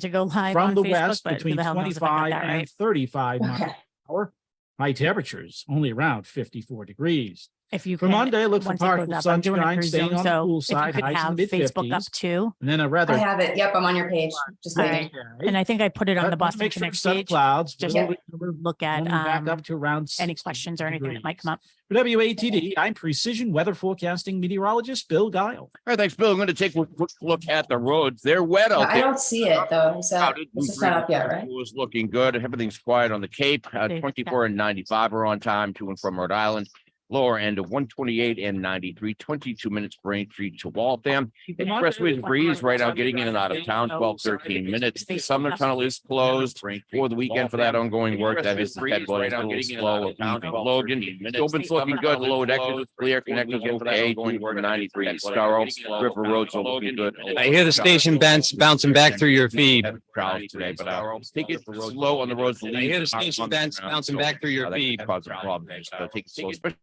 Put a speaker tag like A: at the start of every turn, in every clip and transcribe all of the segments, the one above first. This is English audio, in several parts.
A: to go live
B: from
A: on
B: the
A: Facebook,
B: west
A: but who
B: between
A: the hell knows if I got
B: 25
A: that
B: and
A: right.
B: 35 miles
C: Okay.
B: an hour. High temperatures only around 54 degrees.
A: If you
B: For
A: can,
B: Monday, look for
A: once it goes
B: partial
A: up, I'm doing it
B: sunshine,
A: through
B: staying
A: Zoom,
B: on the
A: so
B: cool
A: if you
B: side,
A: could
B: highs in
A: have
B: the
A: Facebook up
B: mid-50s.
A: too.
B: And then a
C: I
B: rather
C: have it. Yep, I'm on your page. Just waiting.
A: And I think I put it on the
B: But
A: Boston
B: make sure
A: Connect
B: some
A: page,
B: clouds.
A: just
B: will
A: look at
B: only back up to around
A: any
B: 60
A: questions or anything that might come up.
B: For WATD, I'm precision weather forecasting meteorologist Bill Guile.
D: All right, thanks, Bill. I'm going to take a quick look at the roads. They're wet
C: No,
D: out
C: I
D: there.
C: don't see it though. Is that
D: It's
C: it's not up yet, right?
D: was looking good. Everything's quiet on the Cape. 24 and 95 are on time to and from Rhode Island. Lower end of 128 and 93, 22 minutes Braintree to Waltham. Expressways breeze right now, getting in and out of town, 12, 13 minutes. The Sumner Tunnel is closed for the weekend for that ongoing work. That is the headway. It's a little slow of leaving Logan. Stillman's looking good. The lower deck is clear. Connecting's okay. 93 at Scarrow. River Roads are looking good.
E: I hear the station bouncing back through your feed.
D: Crowds today, but take it slow on the roads.
E: I hear the station bouncing back through your
D: That
E: feed.
D: could cause a problem. So take it slow, especially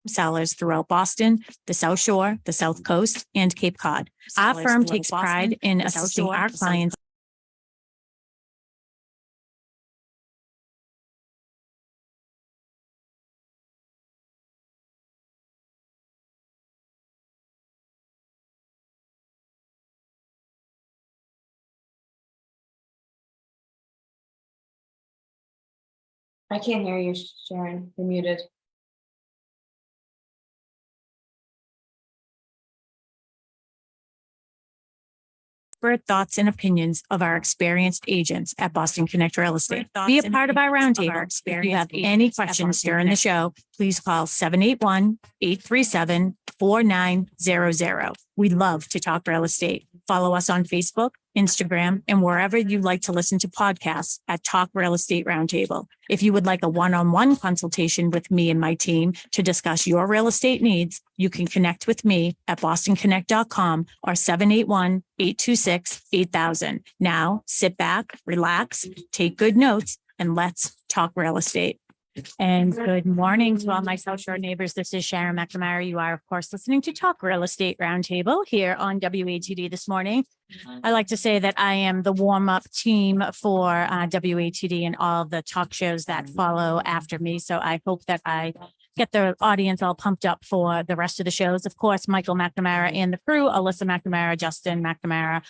A: Sellers throughout Boston, the South Shore, the South Coast, and Cape Cod. Our firm takes pride in assisting our clients.
C: I can't hear you, Sharon. You're muted.
A: Expert thoughts and opinions of our experienced agents at Boston Connect Real Estate. Be a part of our roundtable. If you have any questions during the show, please call 781-837-4900. We'd love to talk real estate. Follow us on Facebook, Instagram, and wherever you like to listen to podcasts at Talk Real Estate Roundtable. If you would like a one-on-one consultation with me and my team to discuss your real estate needs, you can connect with me at bostonconnect.com or 781-826-8000. Now, sit back, relax, take good notes, and let's talk real estate. And good morning to all my South Shore neighbors. This is Sharon McNamara. You are, of course, listening to Talk Real Estate Roundtable here on WATD this morning. I like to say that I am the warm-up team for WATD and all the talk shows that follow after me. So I hope that I get the audience all pumped up for the rest of the shows. Of course, Michael McNamara and the crew, Alyssa McNamara, Justin McNamara,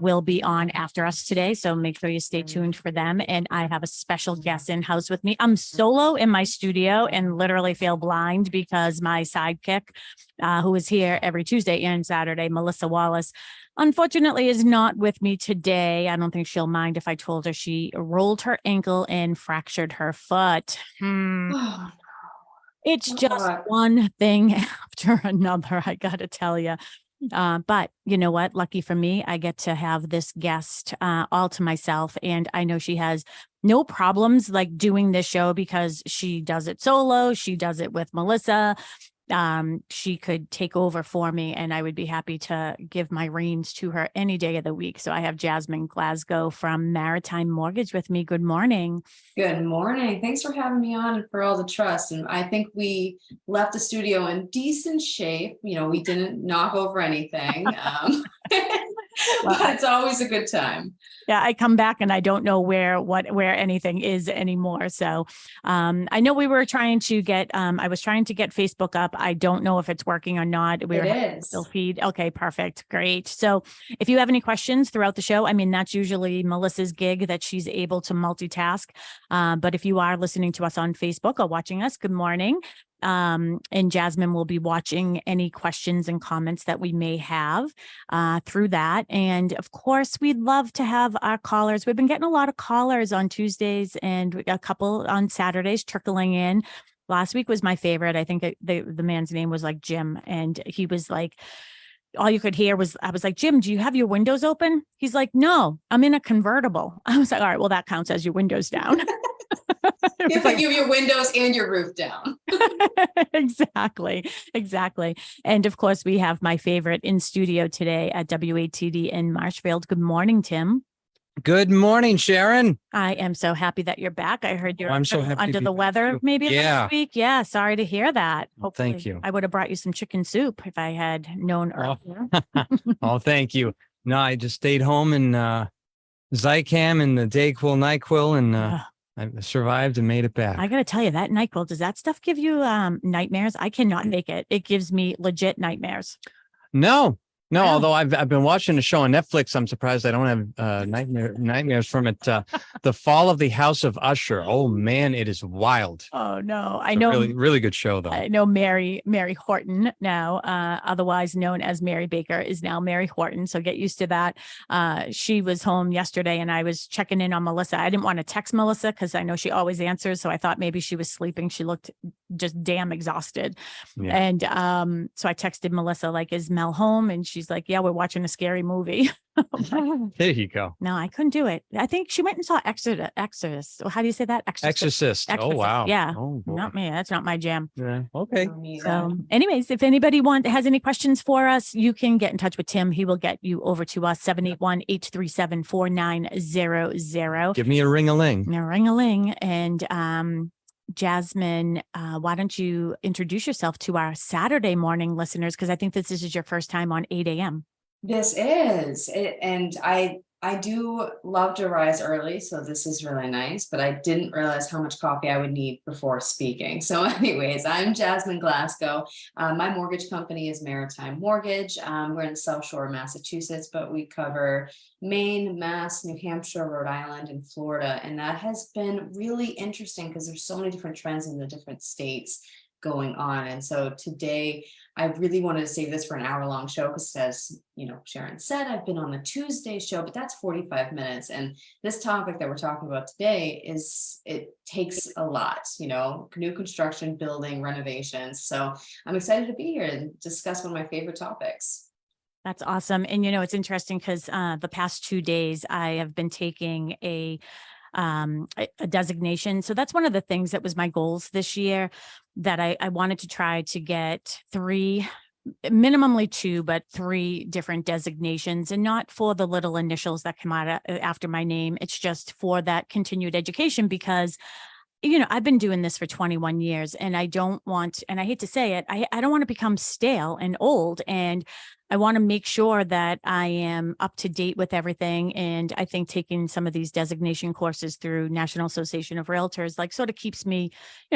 A: will be on after us today. So make sure you stay tuned for them. And I have a special guest in house with me. I'm solo in my studio and literally feel blind because my sidekick, who is here every Tuesday and Saturday, Melissa Wallace, unfortunately is not with me today. I don't think she'll mind if I told her she rolled her ankle and fractured her foot. It's just one thing after another, I gotta tell you. But you know what? Lucky for me, I get to have this guest all to myself. And I know she has no problems like doing this show because she does it solo. She does it with Melissa. She could take over for me and I would be happy to give my reins to her any day of the week. So I have Jazmine Glasgow from Maritime Mortgage with me. Good morning.
C: Good morning. Thanks for having me on and for all the trust. And I think we left the studio in decent shape. You know, we didn't knock over anything. But it's always a good time.
A: Yeah, I come back and I don't know where anything is anymore. So I know we were trying to get I was trying to get Facebook up. I don't know if it's working or not.
C: It is.
A: Still feed. Okay, perfect. Great. So if you have any questions throughout the show, I mean, that's usually Melissa's gig that she's able to multitask. But if you are listening to us on Facebook or watching us, good morning. And Jazmine will be watching any questions and comments that we may have through that. And of course, we'd love to have our callers. We've been getting a lot of callers on Tuesdays and a couple on Saturdays trickling in. Last week was my favorite. I think the man's name was like Jim, and he was like, all you could hear was, I was like, Jim, do you have your windows open? He's like, no, I'm in a convertible. I was like, all right, well, that counts as your windows down. It
C: You
A: was
C: put
A: like-
C: your windows and your roof down.
A: Exactly. And of course, we have my favorite in studio today at WATD in Marshfield. Good morning, Tim.
E: Good morning, Sharon.
A: I am so happy that you're back. I heard you're
E: I'm so happy to
A: under
E: be
A: the
E: back
A: weather
E: too.
A: maybe
E: Yeah.
A: last week. Yeah, sorry to hear that.
E: Thank
A: Hopefully,
E: you.
A: I would have brought you some chicken soup if I had known
E: Oh.
A: earlier.
E: Oh, thank you. No, I just stayed home and Zicam and the Dayquil, NyQuil, and
A: Ugh.
E: I survived and made it back.
A: I got to tell you, that NyQuil, does that stuff give you nightmares? I cannot make it. It gives me legit nightmares.
E: No,
A: Wow.
E: although I've been watching a show on Netflix. I'm surprised I don't have nightmares from it. The Fall of the House of Usher. Oh man, it is wild.
A: Oh no, I
E: It's a
A: know.
E: really good show though.
A: I know Mary Horton now, otherwise known as Mary Baker, is now Mary Horton. So get used to that. She was home yesterday and I was checking in on Melissa. I didn't want to text Melissa because I know she always answers. So I thought maybe she was sleeping. She looked just damn exhausted.
E: Yeah.
A: And so I texted Melissa, like, is Mel home? And she's like, yeah, we're watching a scary movie.
E: There you go.
A: No, I couldn't do it. I think she went and saw Exorcist. How do you say that?
E: Exorcist. Oh
A: Exorcist.
E: wow.
A: Yeah.
E: Oh, boy.
A: Not me. That's not my jam.
E: Yeah. Okay.
A: So anyways, if anybody has any questions for us, you can get in touch with Tim. He will get you over to us, 781-837-4900.
E: Give me a ring-a-ling.
A: Ring-a-ling. And Jazmine, why don't you introduce yourself to our Saturday morning listeners? Because I think this is your first time on 8 a.m.
C: This is it, and I do love to rise early, so this is really nice, but I didn't realize how much coffee I would need before speaking. So anyways, I'm Jazmine Glasgow. My mortgage company is Maritime Mortgage. We're in the South Shore of Massachusetts, but we cover Maine, Mass, New Hampshire, Rhode Island, and Florida. And that has been really interesting because there's so many different trends in the different states going on. And so today I really wanted to save this for an hour-long show because, as you know, Sharon said, I've been on the Tuesday show, but that's 45 minutes. And this topic that we're talking about today it takes a lot, new construction, building, renovations. So I'm excited to be here and discuss one of my favorite topics.
A: That's awesome. And it's interesting because the past 2 days I have been taking a designation. So that's one of the things that was my goals this year, that I wanted to try to get 3, minimally 2, but 3 different designations, and not for the little initials that come out after my name. It's just for that continued education because I've been doing this for 21 years and I don't want, and I hate to say it, I don't want to become stale and old. And I want to make sure that I am up to date with everything. And I think taking some of these designation courses through National Association of Realtors, like, sort of keeps me,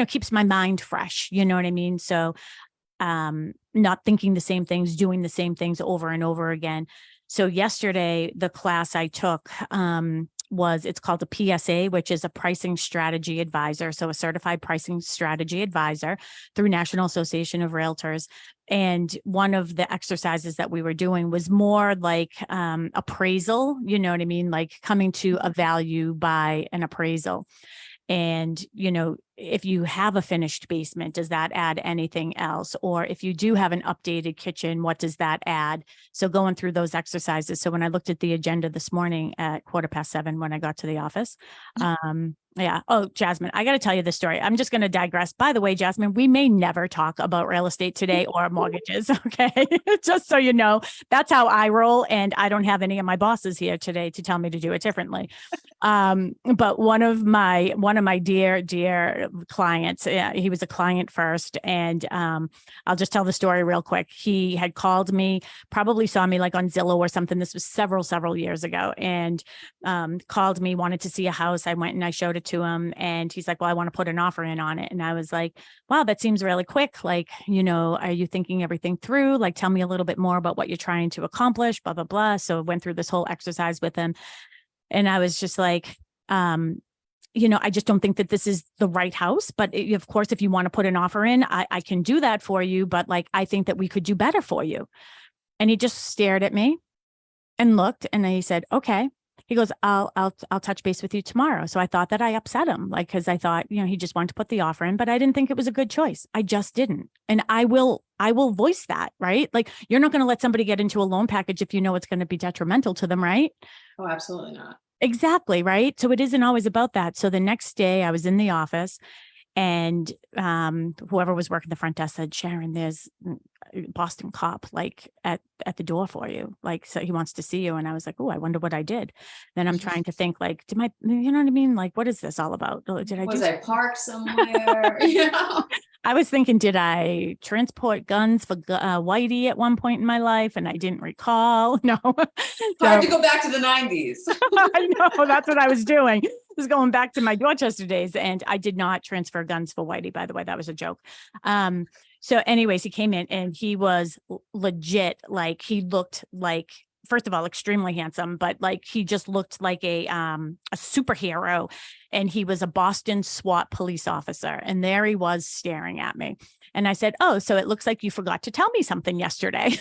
A: keeps my mind fresh. You know what I mean? So not thinking the same things, doing the same things over and over again. So yesterday, the class I took, it's called a PSA, which is a pricing strategy advisor. So a certified pricing strategy advisor through National Association of Realtors. And one of the exercises that we were doing was more like appraisal, you know what I mean? Like coming to a value by an appraisal. And, if you have a finished basement, does that add anything else? Or if you do have an updated kitchen, what does that add? So going through those exercises. So when I looked at the agenda this morning at 7:15, when I got to the office, yeah. Oh, Jazmine, I got to tell you this story. I'm just going to digress. By the way, Jazmine, we may never talk about real estate today or mortgages. Okay. Just so you know, that's how I roll. And I don't have any of my bosses here today to tell me to do it differently. But one of my dear clients, he was a client first. And I'll just tell the story real quick. He had called me, probably saw me like on Zillow or something. This was several years ago, and called me, wanted to see a house. I went and I showed it to him, and he's like, well, I want to put an offer in on it. And I was like, wow, that seems really quick. Like, are you thinking everything through? Like, tell me a little bit more about what you're trying to accomplish, blah, blah, blah. So I went through this whole exercise with him. And I was just like, I just don't think that this is the right house. But of course, if you want to put an offer in, I can do that for you. But like, I think that we could do better for you. And he just stared at me and looked, and then he said, okay. He goes, I'll touch base with you tomorrow. So I thought that I upset him, like, cause I thought, he just wanted to put the offer in, but I didn't think it was a good choice. I just didn't. And I will voice that, right? Like, you're not going to let somebody get into a loan package if you know it's going to be detrimental to them, right?
C: Oh, absolutely not.
A: Exactly. Right. So it isn't always about that. So the next day I was in the office, and whoever was working the front desk said, Sharon, there's a Boston cop like at the door for you. Like, so he wants to see you. And I was like, oh, I wonder what I did. Then I'm trying to think, like, you know what I mean? Like, what is this all about? Did I
C: Was I parked somewhere?
A: I was thinking, did I transport guns for Whitey at one point in my life? And I didn't recall. No.
C: Hard to go back to the 90s.
A: I know, that's what I was doing. I was going back to my Dorchester days, and I did not transfer guns for Whitey, by the way. That was a joke. So anyways, he came in and he was legit. Like, he looked like, first of all, extremely handsome, but like, he just looked like a superhero. And he was a Boston SWAT police officer. And there he was staring at me. And I said, oh, so it looks like you forgot to tell me something yesterday,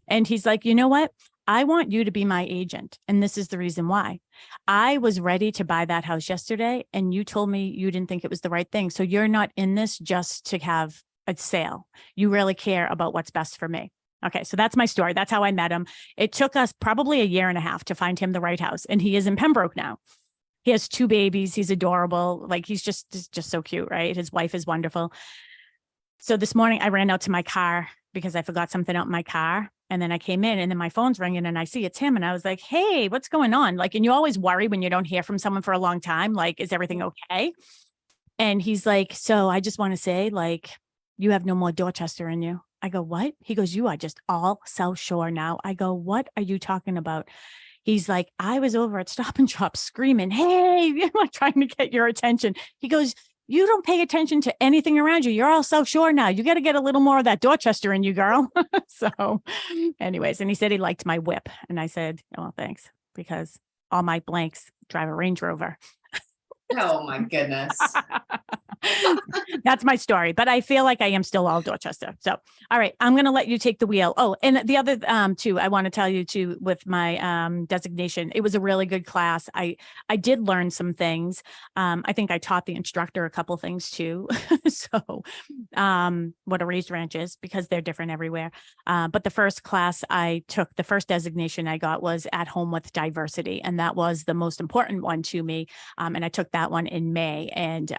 A: And he's like, you know what? I want you to be my agent. And this is the reason why. I was ready to buy that house yesterday, and you told me you didn't think it was the right thing. So you're not in this just to have a sale. You really care about what's best for me. Okay. So that's my story. That's how I met him. It took us probably a year and a half to find him the right house. And he is in Pembroke now. He has 2 babies. He's adorable. Like, he's just so cute, right? His wife is wonderful. So this morning I ran out to my car because I forgot something out in my car. And then I came in, and then my phone's ringing, and I see it's him. And I was like, hey, what's going on? Like, and you always worry when you don't hear from someone for a long time, like, is everything okay? And he's like, so I just want to say, like, you have no more Dorchester in you. I go, what? He goes, you are just all South Shore now. I go, what are you talking about? He's like, I was over at Stop and Shop screaming, hey, I'm trying to get your attention. He goes, you don't pay attention to anything around you. You're all South Shore now. You got to get a little more of that Dorchester in you, girl. So anyways, and he said he liked my whip. And I said, oh, well, thanks, because all my blanks drive a Range Rover.
C: Oh my goodness.
A: That's my story, but I feel like I am still all Dorchester. So, all right, I'm going to let you take the wheel. Oh, and the other too, I want to tell you too, with my designation, it was a really good class. I did learn some things. I think I taught the instructor a couple things too. So, what a raised ranch is, because they're different everywhere. But the first class I took, the first designation I got was at home with diversity, and that was the most important one to me. And I took that one in May, and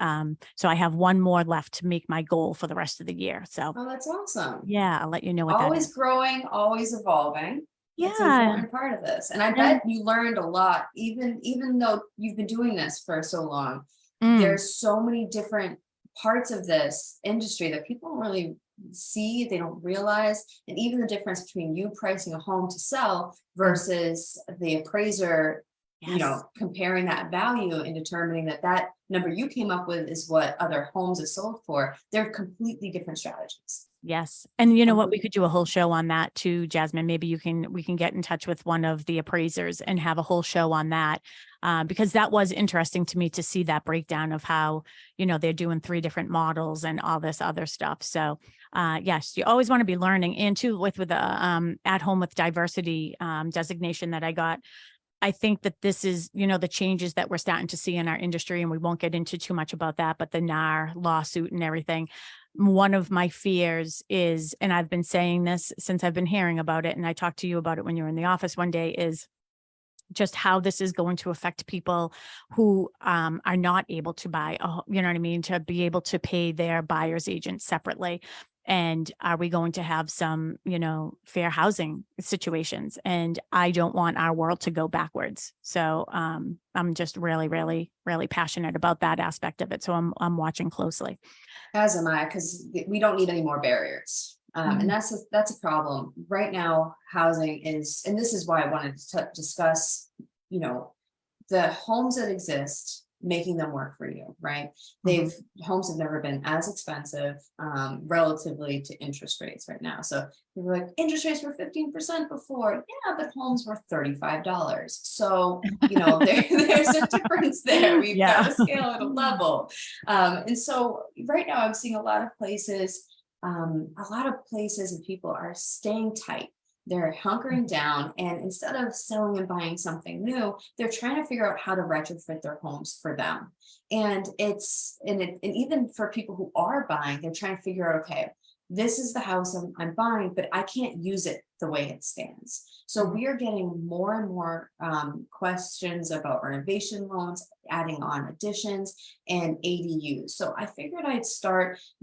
A: so I have one more left to make my goal for the rest of the year. So,
C: Oh, that's awesome.
A: yeah, I'll let you know what that
C: Always
A: is.
C: growing, always evolving. It's an
A: Yeah.
C: important part of this. And I bet you learned a lot, even though you've been doing this for so long. There's so many different parts of this industry that people don't really see, they don't realize. And even the difference between you pricing a home to sell versus the appraiser,
A: Yes.
C: comparing that value and determining that number you came up with is what other homes are sold for. They're completely different strategies.
A: Yes. And you know what, we could do a whole show on that too, Jazmine. Maybe we can get in touch with one of the appraisers and have a whole show on that. Because that was interesting to me to see that breakdown of how, they're doing 3 different models and all this other stuff. So, yes, you always want to be learning. And too, with the at home with diversity designation that I got, I think that this is, the changes that we're starting to see in our industry, and we won't get into too much about that, but the NAR lawsuit and everything. One of my fears is, and I've been saying this since I've been hearing about it, and I talked to you about it when you were in the office one day, is just how this is going to affect people who are not able to buy, to be able to pay their buyer's agent separately. And are we going to have some, fair housing situations? And I don't want our world to go backwards. So I'm just really, really, really passionate about that aspect of it. So I'm watching closely.
C: As am I, because we don't need any more barriers. And that's a problem right now. Housing is, and this is why I wanted to discuss, the homes that exist, making them work for you, right? Homes have never been as expensive relatively to interest rates right now. So people are like, interest rates were 15% before. Yeah, but homes were $35. So, there's a difference there. We've got to scale at a level. And so right now I'm seeing a lot of places and people are staying tight. they're hunkering down, and instead of selling and buying something new, they're trying to figure out how to retrofit their homes for them. And and even for people who are buying, they're trying to figure out, okay, this is the house I'm buying, but I can't use it the way it stands. So we are getting more and more questions about renovation loans, adding on additions and ADUs. So I figured I'd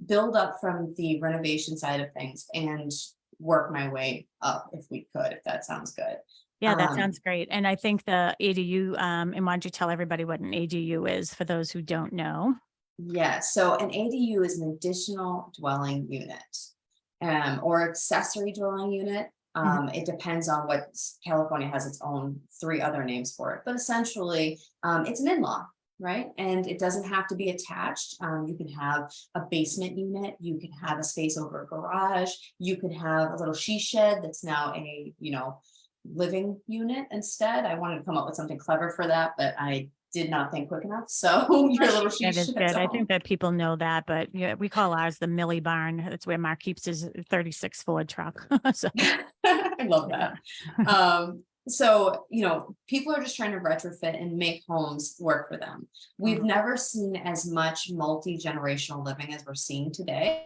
C: build up from the renovation side of things and work my way up if we could, if that sounds good.
A: Yeah, that sounds great. And I think the ADU, and why don't you tell everybody what an ADU is for those who don't know?
C: Yeah, so an ADU is an additional dwelling unit, or accessory dwelling unit. It depends on what California has its own 3 other names for it, but essentially, it's an in-law, right? And it doesn't have to be attached. You can have a basement unit, you can have a space over a garage, you could have a little she shed that's now a, living unit instead. I wanted to come up with something clever for that, but I did not think quick enough. So your little she
A: That is
C: shed.
A: good. I think that people know that, but yeah, we call ours the Millie Barn. That's where Mark keeps his 36 Ford truck. So
C: I love that. So, people are just trying to retrofit and make homes work for them. We've never seen as much multi-generational living as we're seeing today.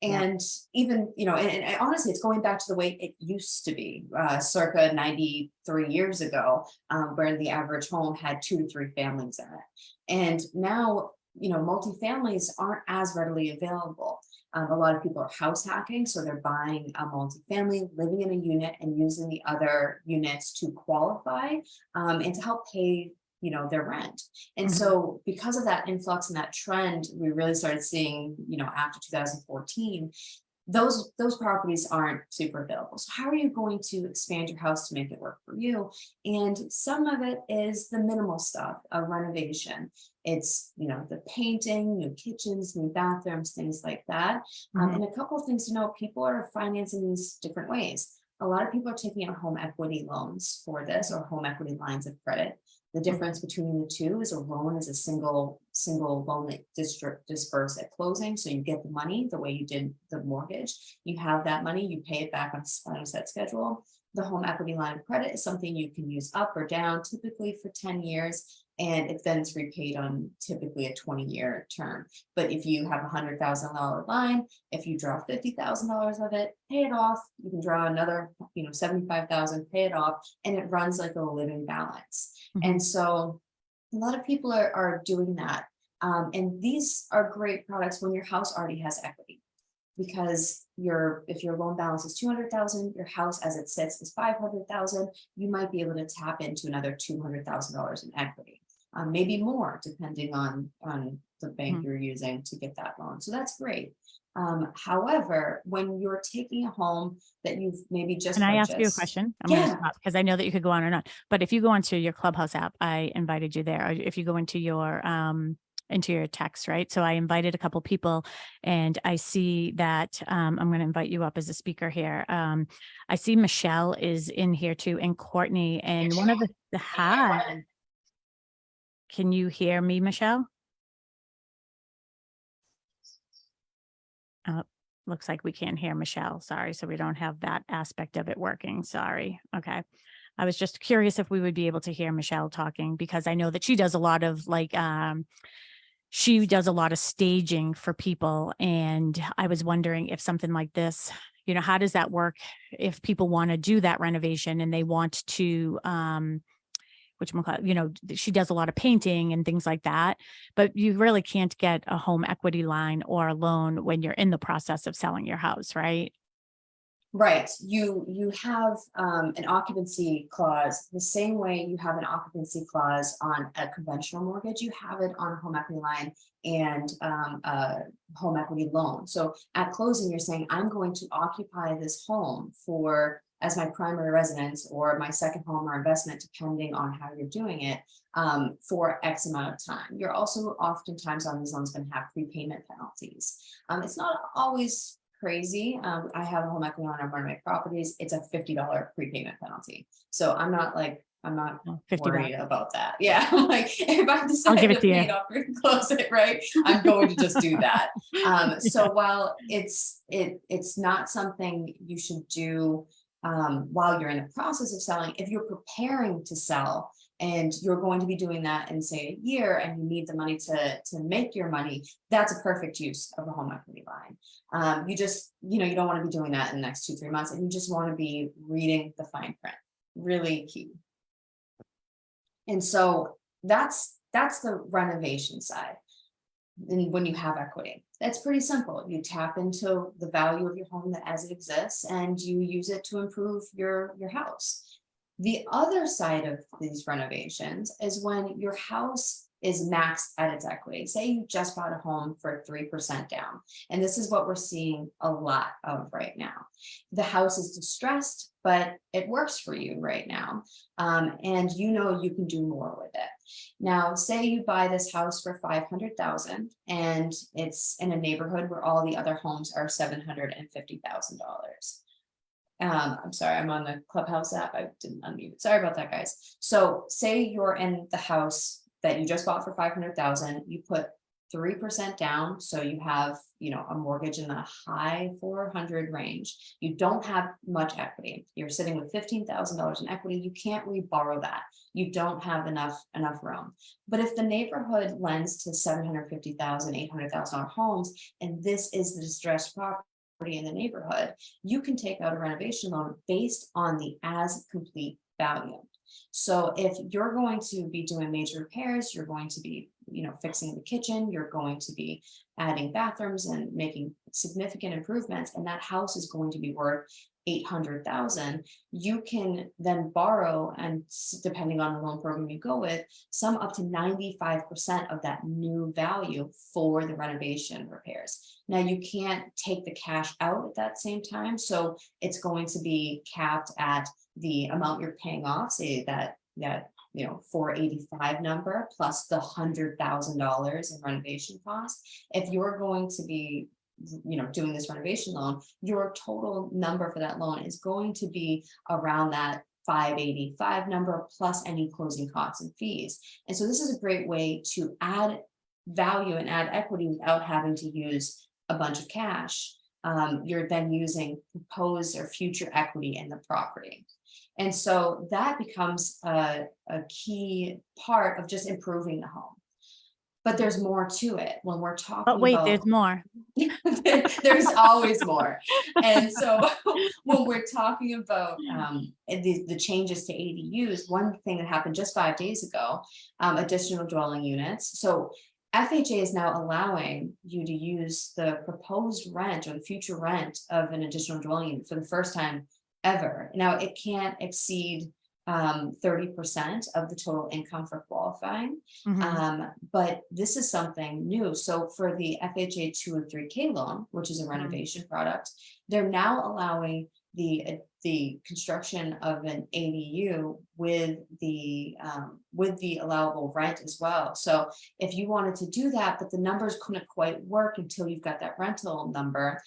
C: And even, and honestly, it's going back to the way it used to be, circa 93 years ago, where the average home had 2 to 3 families in it. And now, multi-families aren't as readily available. A lot of people are house hacking, so they're buying a multifamily, living in a unit and using the other units to qualify and to help pay, their rent. And so because of that influx and that trend, we really started seeing, after 2014, those properties aren't super available. So how are you going to expand your house to make it work for you? And some of it is the minimal stuff of renovation. It's, the painting, new kitchens, new bathrooms, things like that. And a couple of things to know, people are financing these different ways. A lot of people are taking out home equity loans for this, or home equity lines of credit. The difference between the two is a loan is a single loan that disperse at closing. So you get the money the way you did the mortgage. You have that money, you pay it back on a set schedule. The home equity line of credit is something you can use up or down, typically for 10 years. And then it's repaid on typically a 20-year term. But if you have a $100,000 line, if you draw $50,000 of it, pay it off. You can draw another, $75,000, pay it off, and it runs like a living balance. And so a lot of people are doing that. And these are great products when your house already has equity, because if your loan balance is $200,000, your house as it sits is $500,000, you might be able to tap into another $200,000 in equity, maybe more, depending on the bank you're using to get that loan. So that's great. However, when you're taking a home that you've maybe just
A: Can I ask
C: purchased,
A: you a question? I'm going to stop because I know that you could go on or not. But if you go onto your Clubhouse app, I invited you there. Or if you go into your text, right? So I invited a couple people, and I see that I'm going to invite you up as a speaker here. I see Michelle is in here too, and Courtney, and one of the hi. Can you hear me, Michelle? Looks like we can't hear Michelle. Sorry. So we don't have that aspect of it working. Sorry. Okay. I was just curious if we would be able to hear Michelle talking, because I know that she does a lot of staging for people. And I was wondering if something like this, how does that work if people want to do that renovation and they want to, she does a lot of painting and things like that, but you really can't get a home equity line or a loan when you're in the process of selling your house, right?
C: Right. You have an occupancy clause the same way you have an occupancy clause on a conventional mortgage. You have it on a home equity line and a home equity loan. So at closing, you're saying, I'm going to occupy this home as my primary residence or my second home or investment, depending on how you're doing it, for X amount of time. You're also oftentimes on these loans going to have prepayment penalties. It's not always crazy. I have a home equity on one of my properties. It's a $50 prepayment penalty. So I'm not worried about that. Yeah. If I decide
A: I'll give it to
C: pay
A: you.
C: it off or close it, right, I'm going to just do that. So while it's not something you should do while you're in the process of selling, if you're preparing to sell and you're going to be doing that in say a year and you need the money to make your money, that's a perfect use of a home equity line. You just, you don't want to be doing that in the next 2-3 months, and you just want to be reading the fine print, really key. And so that's the renovation side. And when you have equity, that's pretty simple. You tap into the value of your home as it exists, and you use it to improve your house. The other side of these renovations is when your house is maxed at its equity. Say you just bought a home for 3% down, and this is what we're seeing a lot of right now. The house is distressed, but it works for you right now, and you can do more with it. Now, say you buy this house for $500,000, and it's in a neighborhood where all the other homes are $750,000. I'm sorry, I'm on the Clubhouse app. I didn't unmute it. Sorry about that, guys. So say you're in the house that you just bought for $500,000, you put 3% down. So you have, a mortgage in the high 400 range. You don't have much equity. You're sitting with $15,000 in equity. You can't reborrow that. You don't have enough room. But if the neighborhood lends to $750,000, $800,000 homes, and this is the distressed property in the neighborhood, you can take out a renovation loan based on the as complete value. So if you're going to be doing major repairs, you're going to be, fixing the kitchen, you're going to be adding bathrooms and making significant improvements, and that house is going to be worth $800,000, you can then borrow, and depending on the loan program you go with, some up to 95% of that new value for the renovation repairs. Now, you can't take the cash out at that same time, so it's going to be capped at the amount you're paying off, say that 485 number plus the $100,000 in renovation costs. If you're going to be doing this renovation loan, your total number for that loan is going to be around that 585 number plus any closing costs and fees. And so this is a great way to add value and add equity without having to use a bunch of cash. You're then using proposed or future equity in the property. And so that becomes a key part of just improving the home. But there's more to it when we're talking
A: But wait,
C: about,
A: there's more.
C: there's always more. And so when we're talking about the changes to ADUs, one thing that happened just 5 days ago, additional dwelling units. So FHA is now allowing you to use the proposed rent or the future rent of an additional dwelling unit for the first time ever. Now, it can't exceed 30% of the total income for qualifying. But this is something new. So for the FHA 203K loan, which is a renovation product, they're now allowing the construction of an ADU with the allowable rent as well. So if you wanted to do that, but the numbers couldn't quite work until you've got that rental number,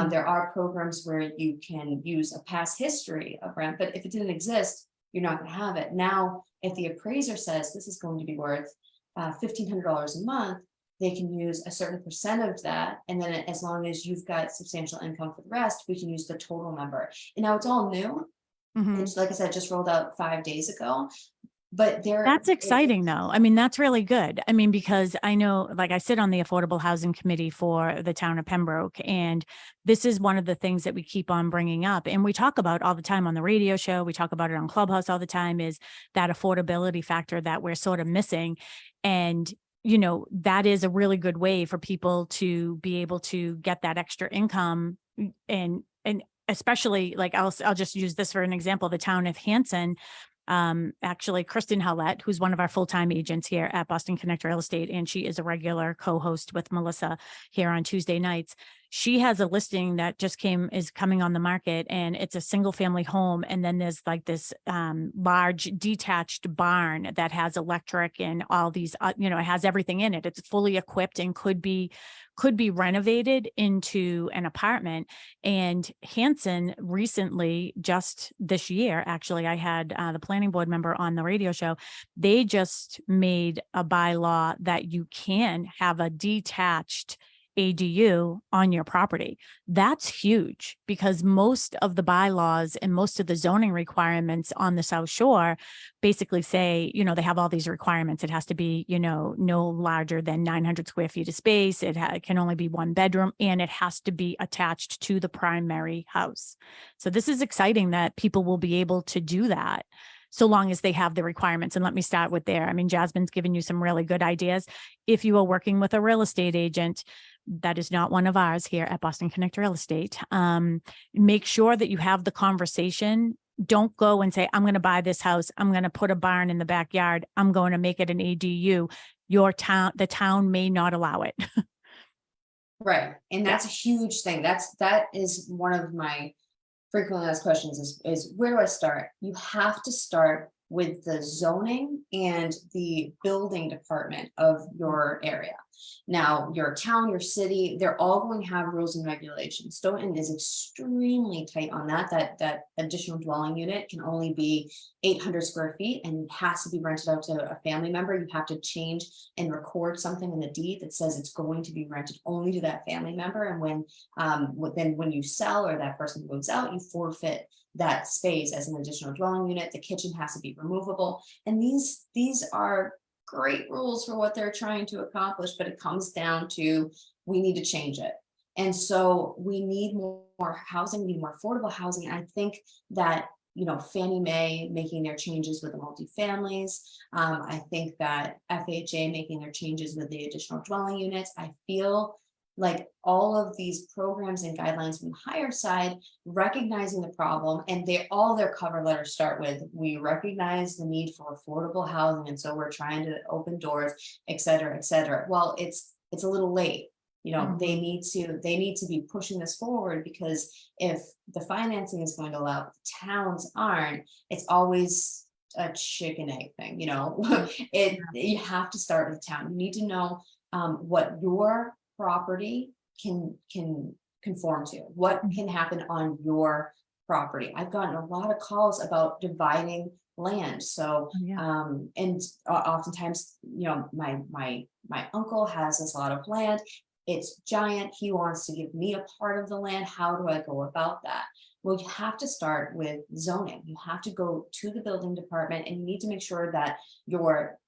C: there are programs where you can use a past history of rent, but if it didn't exist, you're not going to have it. Now, if the appraiser says this is going to be worth $1,500 a month, they can use a certain percent of that. And then as long as you've got substantial income for the rest, we can use the total number. And now it's all new. It's, like I said, just rolled out 5 days ago. But
A: that's exciting though. I mean, that's really good. I mean, because I know, like I sit on the Affordable Housing Committee for the town of Pembroke, and this is one of the things that we keep on bringing up. And we talk about all the time on the radio show. We talk about it on Clubhouse all the time, is that affordability factor that we're sort of missing. And that is a really good way for people to be able to get that extra income. And especially, like, I'll just use this for an example, the town of Hanson. Actually, Kristen Howlett, who's one of our full-time agents here at Boston Connect Real Estate, and she is a regular co-host with Melissa here on Tuesday nights. She has a listing that is coming on the market, and it's a single family home. And then there's like this large detached barn that has electric and all these, it has everything in it. It's fully equipped and could be renovated into an apartment. And Hanson recently, just this year, actually, I had the planning board member on the radio show. They just made a bylaw that you can have a detached ADU on your property. That's huge because most of the bylaws and most of the zoning requirements on the South Shore basically say, they have all these requirements. It has to be, no larger than 900 square feet of space. It can only be one bedroom, and it has to be attached to the primary house. So this is exciting that people will be able to do that so long as they have the requirements. And let me start with there. I mean, Jazmine's given you some really good ideas. If you are working with a real estate agent, that is not one of ours here at Boston Connect Real Estate. Make sure that you have the conversation. Don't go and say, I'm going to buy this house. I'm going to put a barn in the backyard. I'm going to make it an ADU. The town may not allow it.
C: Right. And that's a huge thing. That is one of my frequently asked questions is where do I start? You have to start with the zoning and the building department of your area. Now, your town, your city, they're all going to have rules and regulations. Stoughton is extremely tight on that. That additional dwelling unit can only be 800 square feet and it has to be rented out to a family member. You have to change and record something in the deed that says it's going to be rented only to that family member. And when you sell or that person moves out, you forfeit that space as an additional dwelling unit. The kitchen has to be removable. And these are great rules for what they're trying to accomplish, but it comes down to, we need to change it. And so we need more housing, we need more affordable housing. And I think that, Fannie Mae making their changes with the multifamilies. I think that FHA making their changes with the additional dwelling units. I feel like all of these programs and guidelines from the higher side, recognizing the problem, and all their cover letters start with, we recognize the need for affordable housing, and so we're trying to open doors, et cetera, et cetera. Well, it's a little late. They need to be pushing this forward, because if the financing is going to allow, the towns aren't, it's always a chicken egg thing. You have to start with the town. You need to know what your property can conform to, what can happen on your property. I've gotten a lot of calls about dividing land. So and oftentimes, my uncle has this lot of land. It's giant. He wants to give me a part of the land. How do I go about that? Well, you have to start with zoning. You have to go to the building department, and you need to make sure that your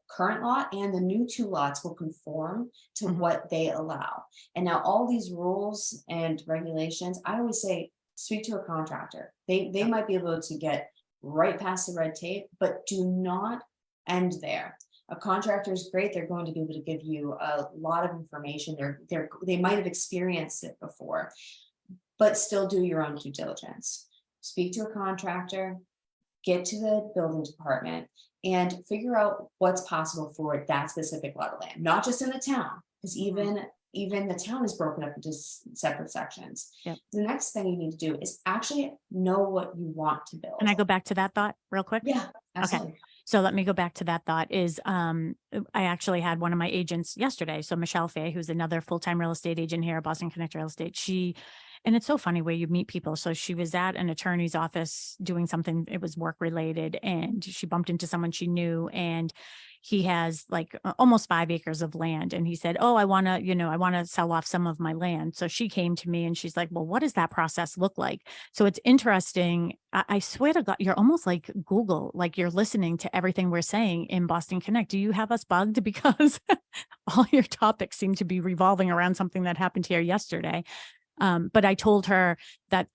C: current lot and the new 2 lots will conform to what they allow. And now all these rules and regulations, I always say, speak to a contractor. They might be able to get right past the red tape, but do not end there. A contractor is great. They're going to be able to give you a lot of information. They might have experienced it before, but still do your own due diligence. Speak to a contractor, get to the building department, and figure out what's possible for that specific lot of land, not just in the town, because even the town is broken up into separate sections.
A: Yep.
C: The next thing you need to do is actually know what you want to build.
A: Can I go back to that thought real quick?
C: Yeah, absolutely.
A: Okay. So let me go back to that thought is, I actually had one of my agents yesterday. So Michelle Fay, who's another full-time real estate agent here at Boston Connect Real Estate. And it's so funny where you meet people. So she was at an attorney's office doing something, it was work related, and she bumped into someone she knew, and he has like almost 5 acres of land. And he said, oh, I want to sell off some of my land. So she came to me and she's like, well, what does that process look like? So it's interesting. I swear to God, you're almost like Google, like you're listening to everything we're saying in Boston Connect. Do you have us bugged? Because all your topics seem to be revolving around something that happened here yesterday. But I told her that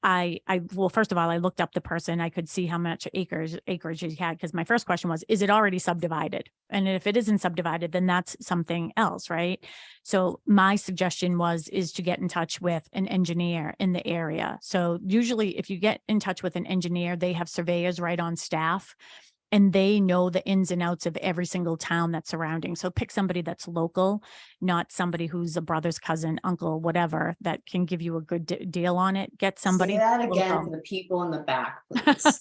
A: well, first of all, I looked up the person. I could see how much acreage he had, because my first question was, is it already subdivided? And if it isn't subdivided, then that's something else, right? So my suggestion is to get in touch with an engineer in the area. So usually if you get in touch with an engineer, they have surveyors right on staff, and they know the ins and outs of every single town that's surrounding. So pick somebody that's local, not somebody who's a brother's cousin, uncle, whatever, that can give you a good deal on it. Get somebody.
C: Say that again
A: local.
C: for the people in the back, please.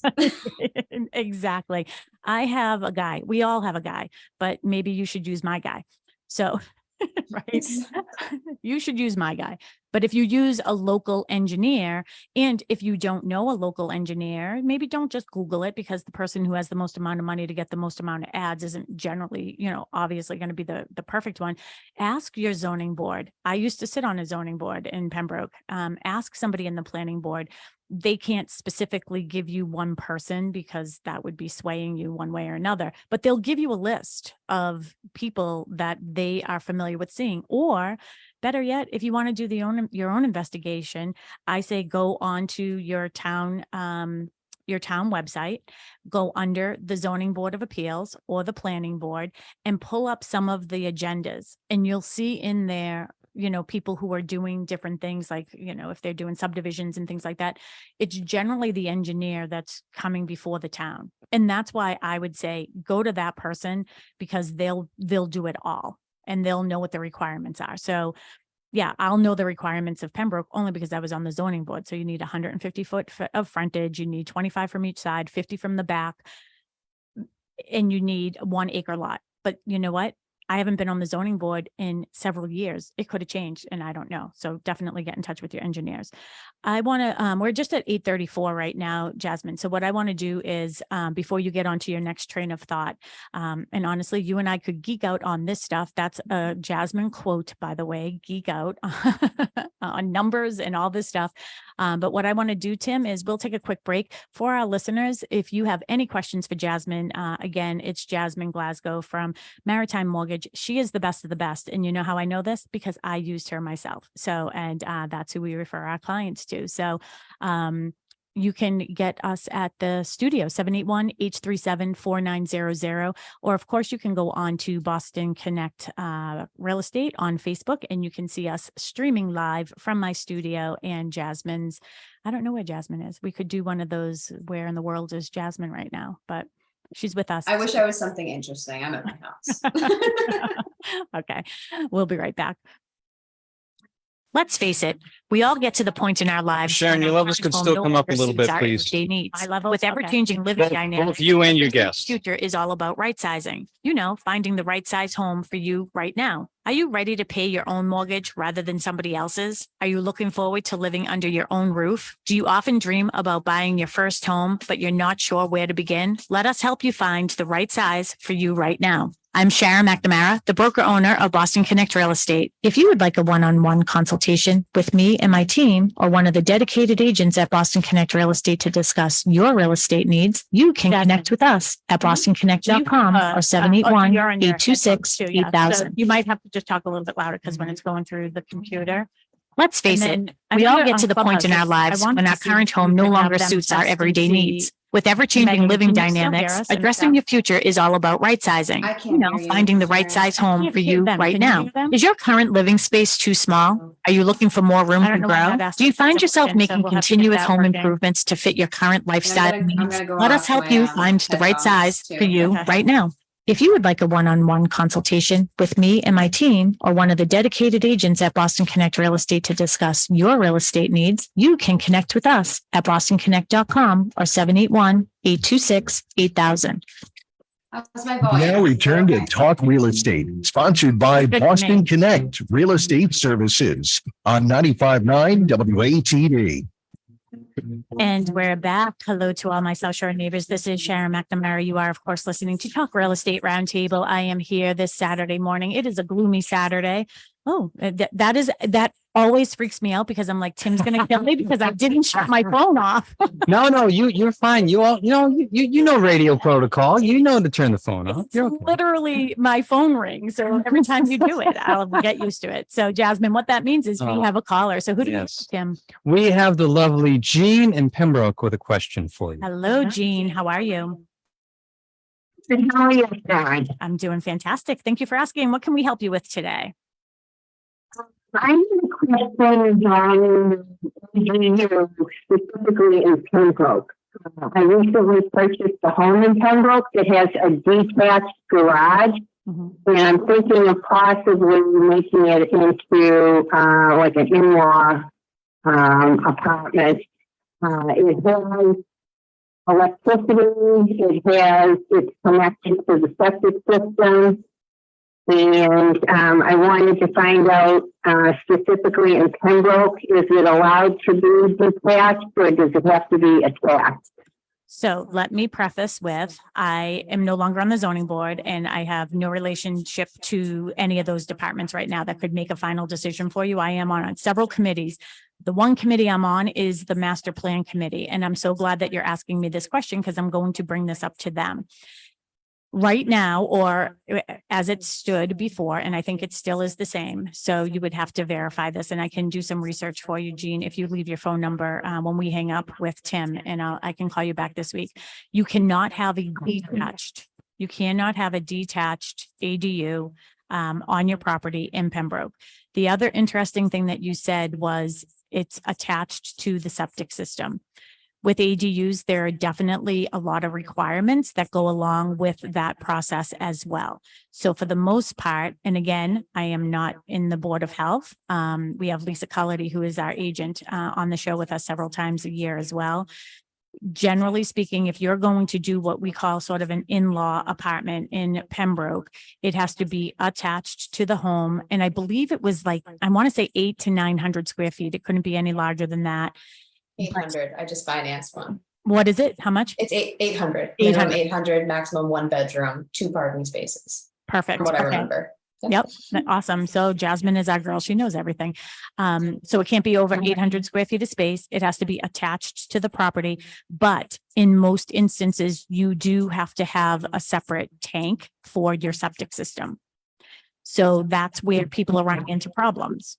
A: Exactly. I have a guy. We all have a guy, but maybe you should use my guy. So, right. You should use my guy. But if you use a local engineer, and if you don't know a local engineer, maybe don't just Google it, because the person who has the most amount of money to get the most amount of ads isn't generally, obviously going to be the perfect one. Ask your zoning board. I used to sit on a zoning board in Pembroke. Ask somebody in the planning board. They can't specifically give you one person because that would be swaying you one way or another, but they'll give you a list of people that they are familiar with seeing. Or better yet, if you want to do your own investigation, I say go on to your town website, go under the Zoning Board of Appeals or the Planning Board, and pull up some of the agendas, and you'll see in there, people who are doing different things, like, if they're doing subdivisions and things like that, it's generally the engineer that's coming before the town. And that's why I would say go to that person, because they'll do it all and they'll know what the requirements are. So yeah, I'll know the requirements of Pembroke only because I was on the zoning board. So you need 150 foot of frontage, you need 25 from each side, 50 from the back, and you need 1 acre lot. But you know what? I haven't been on the zoning board in several years. It could have changed and I don't know. So definitely get in touch with your engineers. I want to, we're just at 8:34 right now, Jazmine. So what I want to do is, before you get onto your next train of thought, and honestly, you and I could geek out on this stuff. That's a Jazmine quote, by the way, geek out on numbers and all this stuff. But what I want to do, Tim, is we'll take a quick break. For our listeners, if you have any questions for Jazmine, again, it's Jazmine Glasgow from Maritime Mortgage. She is the best of the best. And you know how I know this? Because I used her myself. So, and that's who we refer our clients to. So, you can get us at the studio, 781-837-4900. Or of course, you can go on to Boston Connect Real Estate on Facebook, and you can see us streaming live from my studio and Jazmine's. I don't know where Jazmine is. We could do one of those, where in the world is Jazmine right now, but she's with us.
C: I wish I was something interesting. I'm at my house.
A: Okay, we'll be right back. Let's face it, we all get to the point in our lives.
E: Sharon, your levels could still come up a little bit, please.
A: My level, with ever-changing living dynamics.
E: Both you and your
A: the
E: guests.
A: Future is all about right sizing. Finding the right size home for you right now. Are you ready to pay your own mortgage rather than somebody else's? Are you looking forward to living under your own roof? Do you often dream about buying your first home, but you're not sure where to begin? Let us help you find the right size for you right now. I'm Sharon McNamara, the broker owner of Boston Connect Real Estate. If you would like a one-on-one consultation with me and my team, or one of the dedicated agents at Boston Connect Real Estate to discuss your real estate needs, you can connect with us at bostonconnect.com or 781-826-8000. You might have to just talk a little bit louder because when it's going through the computer. Let's face it, we all get to the point in our lives when our current home no longer suits our everyday needs. With ever-changing living dynamics, addressing your future is all about right sizing.
C: I can't hear you,
A: Finding the right
C: Sharon.
A: size home for you right now. Is your current living space too small? Are you looking for more room to grow? Do you find yourself making continuous home improvements to fit your current lifestyle
C: I'm
A: needs?
C: gonna go
A: Let us
C: off
A: help
C: my,
A: you find the right
C: headphones,
A: size
C: too.
A: for you
C: Okay.
A: right now. If you would like a one-on-one consultation with me and my team, or one of the dedicated agents at Boston Connect Real Estate to discuss your real estate needs, you can connect with us at bostonconnect.com or 781-826-8000.
C: How's my volume?
F: Now return to
C: Okay.
F: Talk Real Estate, sponsored by
A: Good for
F: Boston
A: me.
F: Connect Real Estate Services on 95.9 WATD.
A: And we're back. Hello to all my South Shore neighbors. This is Sharon McNamara. You are, of course, listening to Talk Real Estate Roundtable. I am here this Saturday morning. It is a gloomy Saturday. Oh, that always freaks me out because I'm like, Tim's going to kill me because I didn't shut my phone off.
E: No, you're fine. You know radio protocol. You know to turn the phone off.
A: It's
E: You're okay.
A: literally my phone rings. So every time you do it, I'll get used to it. So Jazmine, what that means is we
E: Oh,
A: have a caller. So who do
E: yes.
A: you have, Tim?
E: We have the lovely Jean in Pembroke with a question for you.
A: Hello, Jean. How are you?
G: How are you, Sharon?
A: I'm doing fantastic. Thank you for asking. What can we help you with today?
G: I have a question regarding ADU, specifically in Pembroke. I recently purchased a home in Pembroke that has a detached garage,
A: Mhm.
G: and I'm thinking of possibly making it into like an in-law apartment. It has electricity. It's connected to the septic system. And I wanted to find out specifically in Pembroke, is it allowed to be detached or does it have to be attached?
A: So let me preface with, I am no longer on the zoning board and I have no relationship to any of those departments right now that could make a final decision for you. I am on several committees. The one committee I'm on is the master plan committee. And I'm so glad that you're asking me this question because I'm going to bring this up to them. Right now, or as it stood before, and I think it still is the same. So you would have to verify this and I can do some research for you, Jean, if you leave your phone number when we hang up with Tim and I can call you back this week. You cannot have a detached, you cannot have a detached ADU on your property in Pembroke. The other interesting thing that you said was it's attached to the septic system. With ADUs, there are definitely a lot of requirements that go along with that process as well. So for the most part, and again, I am not in the Board of Health. We have Lisa Cullity, who is our agent on the show with us several times a year as well. Generally speaking, if you're going to do what we call sort of an in-law apartment in Pembroke, it has to be attached to the home. And I believe it was like, I want to say 800 to 900 square feet. It couldn't be any larger than that.
C: 800. I just financed one.
A: What is it? How much?
C: It's 800.
A: 800.
C: 800, maximum 1 bedroom, 2 parking spaces.
A: Perfect.
C: From what I
A: Okay.
C: remember.
A: Yep. Awesome. So Jazmine is our girl. She knows everything. So it can't be over 800 square feet of space. It has to be attached to the property. But in most instances, you do have to have a separate tank for your septic system. So that's where people are running into problems.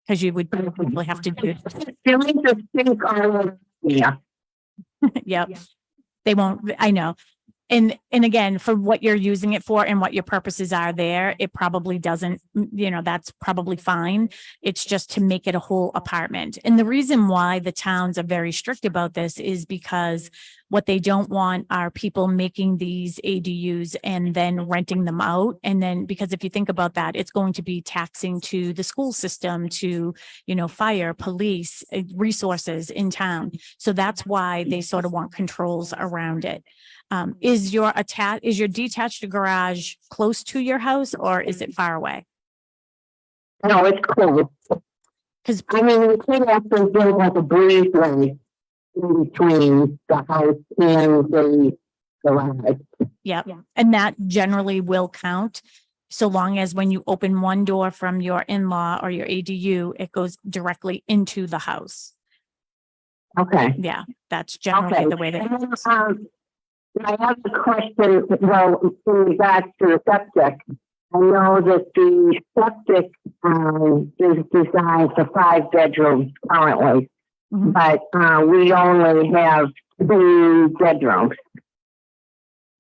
A: Because you would probably have to do.
G: Feeling to think all of, yeah.
A: Yep. They won't, I know. And again, for what you're using it for and what your purposes are there, it probably doesn't, that's probably fine. It's just to make it a whole apartment. And the reason why the towns are very strict about this is because what they don't want are people making these ADUs and then renting them out. And then, because if you think about that, it's going to be taxing to the school system, to, fire, police, resources in town. So that's why they sort of want controls around it. Is your detached garage close to your house or is it far away?
G: No, it's close.
A: Because
G: I mean, we could actually build like a breezeway in between the house and the garage.
A: yeah, and that generally will count. So long as when you open one door from your in-law or your ADU, it goes directly into the house.
G: Okay.
A: Yeah, that's generally
G: Okay.
A: the way that.
G: And then, I have a question, well, in regards to the septic. I know that the septic is designed for 5 bedrooms currently,
A: Mhm.
G: but we only have 2 bedrooms.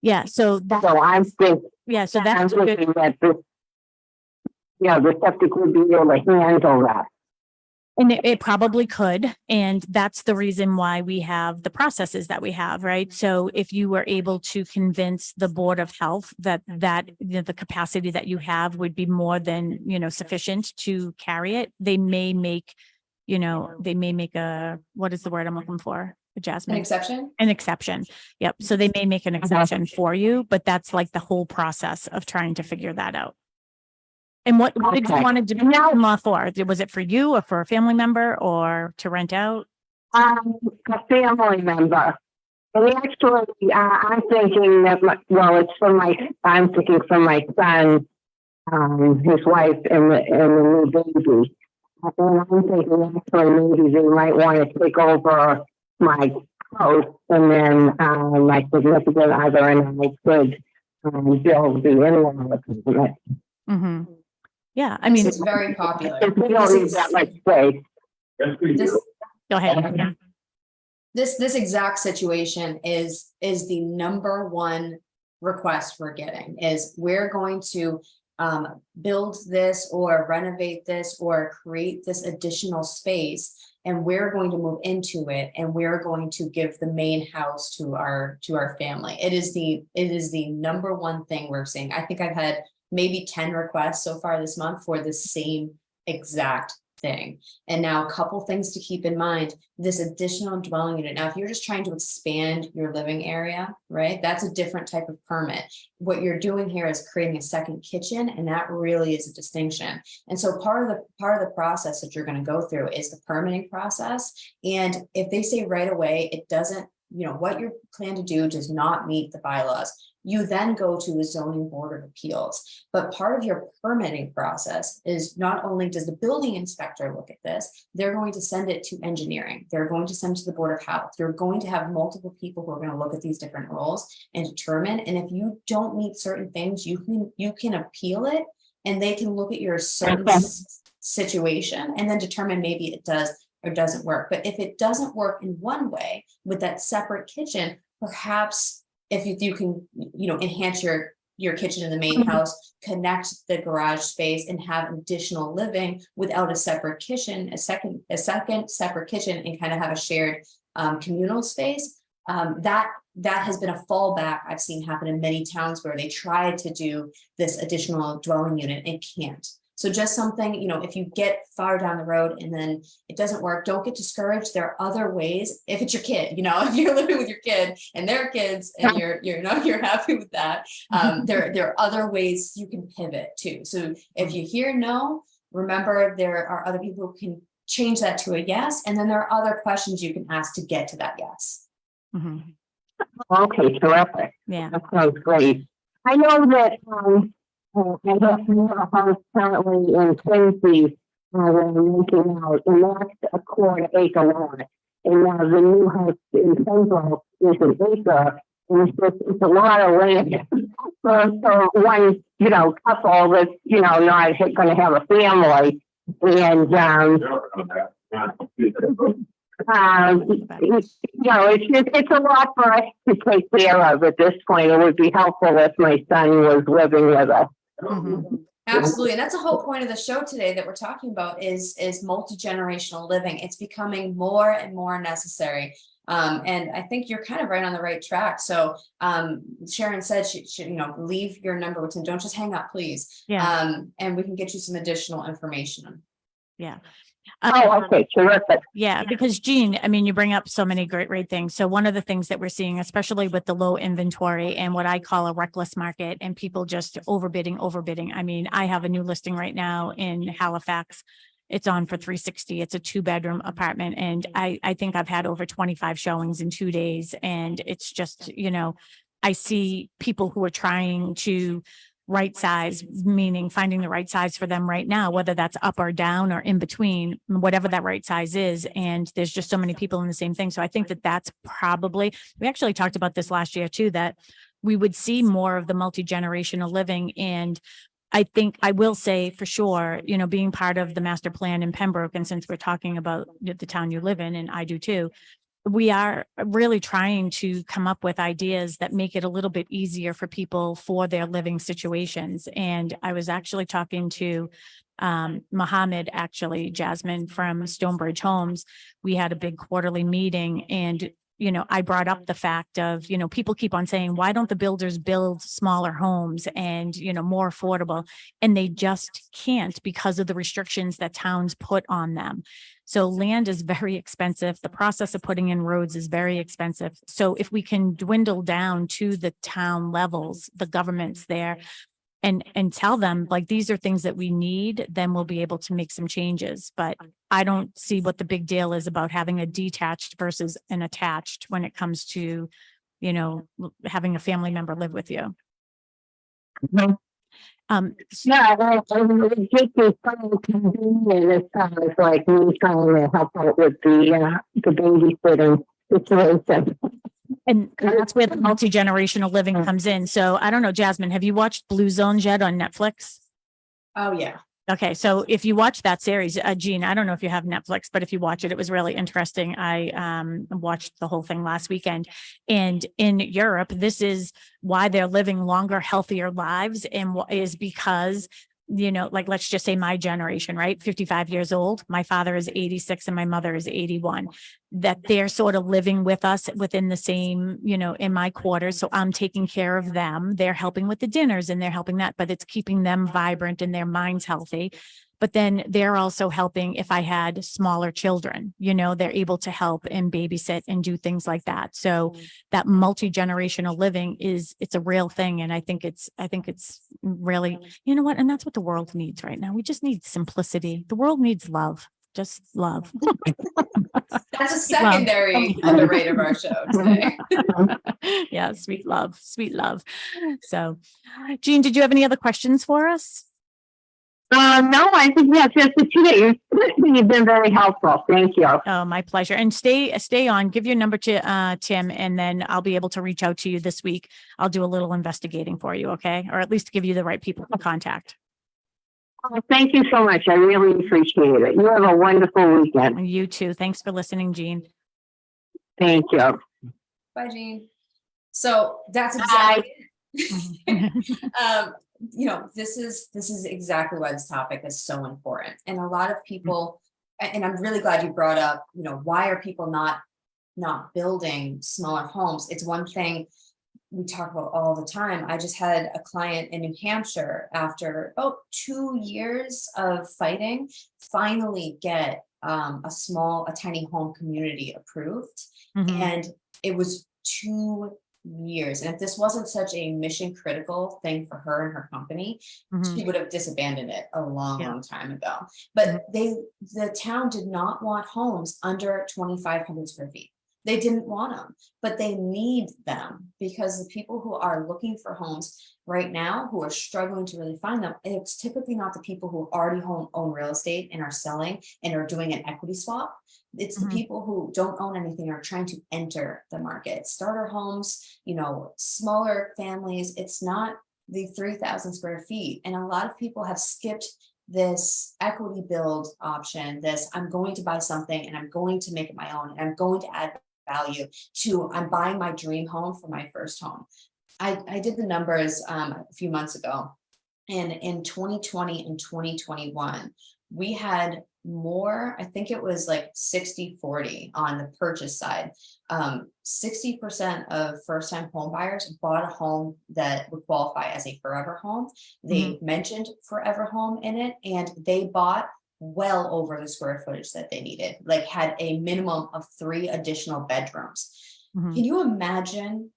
A: Yeah, so that,
G: So I'm thinking,
A: so
G: I'm
A: that's good.
G: thinking that this, the septic would be able to handle that.
A: And it probably could. And that's the reason why we have the processes that we have, right? So if you were able to convince the Board of Health that the capacity that you have would be more than, sufficient to carry it, they may make, what is the word I'm looking for?
C: An
A: Jazmine?
C: exception?
A: An exception. Yep. So they may make an exception for you, but that's like the whole process of trying to figure that out. And what did you
G: Okay.
A: want to do in-law for? Was it for you or for a family member or to rent out?
G: A family member. And actually, I'm thinking that, I'm thinking for my son, his wife and the new baby. And I'm thinking actually maybe they might want to take over my house and then, my significant other and I could, build the in-law apartment.
A: Mm-hmm. Yeah, I mean,
C: This is very popular.
G: If we don't need that much space.
C: This,
A: go ahead.
C: this exact situation is the number one request we're getting, is we're going to build this or renovate this or create this additional space, and we're going to move into it, and we're going to give the main house to our family. It is the number one thing we're seeing. I think I've had maybe 10 requests so far this month for the same exact thing. And now a couple things to keep in mind, this additional dwelling unit. Now, if you're just trying to expand your living area, right, that's a different type of permit. What you're doing here is creating a second kitchen, and that really is a distinction. And so part of the process that you're going to go through is the permitting process. And if they say right away, it doesn't, what you plan to do does not meet the bylaws, you then go to a zoning board of appeals. But part of your permitting process is not only does the building inspector look at this, they're going to send it to engineering. They're going to send it to the board of health. You're going to have multiple people who are going to look at these different roles and determine. And if you don't meet certain things, you can appeal it, and they can look at your certain situation and then determine maybe it does or doesn't work. But if it doesn't work in one way with that separate kitchen, perhaps if you can, enhance your kitchen in the main house, connect the garage space, and have additional living without a separate kitchen, a second separate kitchen, and kind of have a shared communal space. That has been a fallback I've seen happen in many towns where they tried to do this additional dwelling unit and can't. So just something, if you get far down the road and then it doesn't work, don't get discouraged. There are other ways. If it's your kid, if you're living with your kid and their kids and you're happy with that, there are other ways you can pivot too. So if you hear no, remember there are other people who can change that to a yes. And then there are other questions you can ask to get to that yes.
A: Mm-hmm.
G: Okay, terrific.
A: Yeah.
G: That sounds great. I know that I have a house currently in Quincy where I'm renting out, and that's a 1/4 acre lot. And now the new house in Pembroke is an acre, and it's a lot of land. So one, couple that's, not going to have a family, and it's a lot for us to take care of at this point. It would be helpful if my son was living with us.
A: Mm-hmm.
C: Absolutely. And that's the whole point of the show today that we're talking about is multi-generational living. It's becoming more and more necessary. And I think you're kind of right on the right track. So Sharon said she should, leave your number with him. Don't just hang up, please.
A: Yeah.
C: And we can get you some additional information.
A: Yeah.
G: Okay, terrific.
A: Yeah, because Jean, you bring up so many great things. So one of the things that we're seeing, especially with the low inventory and what I call a reckless market and people just overbidding. I have a new listing right now in Halifax. It's on for $360. It's a 2-bedroom apartment. And I think I've had over 25 showings in 2 days. And it's just, I see people who are trying to right size, meaning finding the right size for them right now, whether that's up or down or in between, whatever that right size is. And there's just so many people in the same thing. So I think that that's probably, we actually talked about this last year too, that we would see more of the multi-generational living. And I think I will say for sure, being part of the master plan in Pembroke, and since we're talking about the town you live in, and I do too, we are really trying to come up with ideas that make it a little bit easier for people for their living situations. And I was actually talking to Mohammed, Jazmine from Stonebridge Homes. We had a big quarterly meeting, and I brought up the fact of, people keep on saying, why don't the builders build smaller homes and, more affordable? And they just can't because of the restrictions that towns put on them. So land is very expensive. The process of putting in roads is very expensive. So if we can dwindle down to the town levels, the governments there, and tell them like, these are things that we need, then we'll be able to make some changes. But I don't see what the big deal is about having a detached versus an attached when it comes to, having a family member live with you.
G: Yeah, it just is so convenient. It sounds like me trying to help out with the babysitting situation.
A: And that's where the multi-generational living comes in. So I don't know, Jazmine, have you watched Blue Zones yet on Netflix?
C: Oh, yeah.
A: Okay, so if you watch that series, Jean, I don't know if you have Netflix, but if you watch it, it was really interesting. I watched the whole thing last weekend. And in Europe, this is why they're living longer, healthier lives, and is because, like, let's just say my generation, right? 55 years old. My father is 86 and my mother is 81. That they're sort of living with us within the same, in my quarters. So I'm taking care of them. They're helping with the dinners and they're helping that, but it's keeping them vibrant and their minds healthy. but then they're also helping if I had smaller children, they're able to help and babysit and do things like that. So that multi-generational living it's a real thing. And I think it's really, you know what? And that's what the world needs right now. We just need simplicity. The world needs love. Just love.
C: That's a secondary underrated of our show today.
A: Yeah, sweet love, sweet love. So, Jean, did you have any other questions for us?
G: No, I think that's just the two. You've been very helpful. Thank you.
A: Oh, my pleasure. And stay on, give your number to Tim, and then I'll be able to reach out to you this week. I'll do a little investigating for you, okay? Or at least give you the right people to contact.
G: Thank you so much. I really appreciate it. You have a wonderful weekend.
A: You too. Thanks for listening, Jean.
G: Thank you.
C: Bye, Jean. So that's exactly this is exactly why this topic is so important. And a lot of people, and I'm really glad you brought up, why are people not building smaller homes? It's one thing we talk about all the time. I just had a client in New Hampshire, after about 2 years of fighting, finally get a tiny home community approved. And it was 2 years. And if this wasn't such a mission critical thing for her and her company, she would have disabandoned it a long time ago. But the town did not want homes under 2,500 square feet. They didn't want them, but they need them, because the people who are looking for homes right now, who are struggling to really find them, it's typically not the people who already own real estate and are selling and are doing an equity swap. It's the people who don't own anything and are trying to enter the market. Starter homes, smaller families. It's not the 3,000 square feet. And a lot of people have skipped this equity build option, I'm going to buy something and I'm going to make it my own, and I'm going to add value to, I'm buying my dream home for my first home. I did the numbers a few months ago, and in 2020 and 2021, we had more, I think it was like 60-40 on the purchase side. 60% of first-time home buyers bought a home that would qualify as a forever home. They mentioned forever home in it, and they bought well over the square footage that they needed, like had a minimum of 3 additional bedrooms. Can you imagine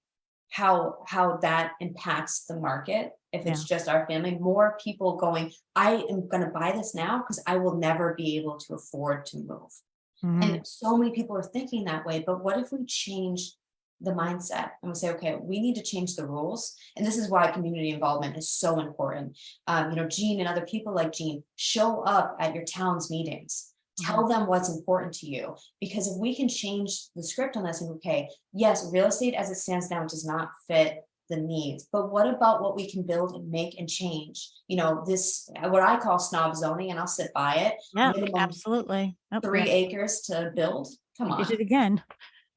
C: how that impacts the market? If it's just our family, more people going, I am going to buy this now because I will never be able to afford to move. And so many people are thinking that way. But what if we change the mindset and we say, okay, we need to change the rules? And this is why community involvement is so important. Jean and other people like Jean, show up at your town's meetings. Tell them what's important to you, because if we can change the script on this, and okay, yes, real estate as it stands now does not fit the needs, but what about what we can build and make and change? This, what I call snob zoning, and I'll sit by it.
A: Yeah,
C: Minimum
A: absolutely.
C: 3 acres to build. Come on.
A: Did it again.